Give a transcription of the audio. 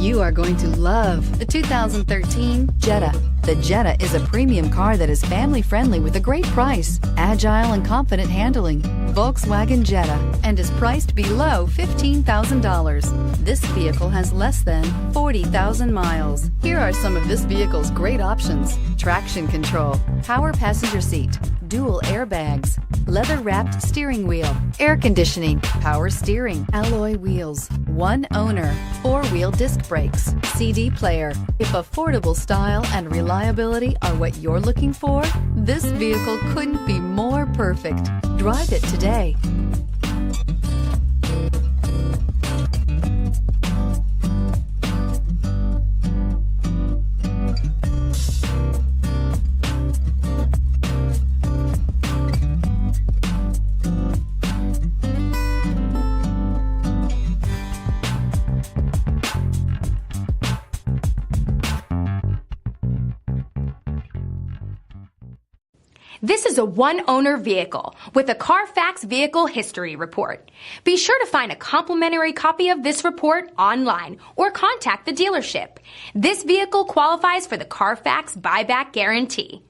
You are going to love the 2013 Jetta. The Jetta is a premium car that is family-friendly with a great price, agile and confident handling. Volkswagen Jetta, and is priced below $15,000. This vehicle has less than 40,000 miles. Here are some of this vehicle's great options: traction control, power passenger seat, dual airbags, leather-wrapped steering wheel, air conditioning, power steering, alloy wheels, one owner, four-wheel disc brakes, CD player. If affordable style and reliability are what you're looking for, this vehicle couldn't be more perfect. Drive it today. This is a one-owner vehicle with a CARFAX Vehicle History Report. Be sure to find a complimentary copy of this report online or contact the dealership. This vehicle qualifies for the CARFAX Buyback Guarantee.